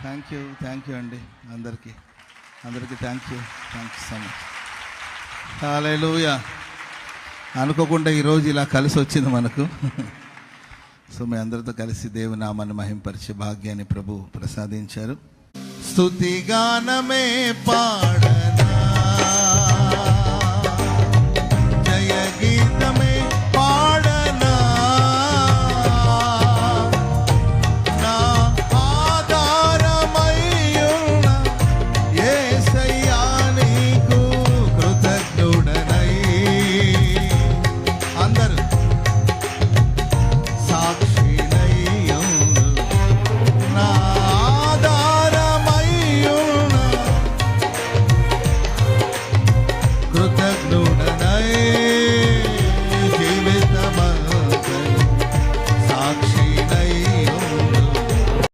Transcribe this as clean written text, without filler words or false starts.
Thank you అండి అందరికీ thank you so much. హల్లెలూయా. అనుకోకుండా ఈరోజు ఇలా కలిసి వచ్చింది మనకు. సో మీ అందరితో కలిసి దేవుని నామాన్ని మహింపరిచే భాగ్యాన్ని ప్రభు ప్రసాదించారు. స్తుతిగానమే పాడనా, జయ గీతమే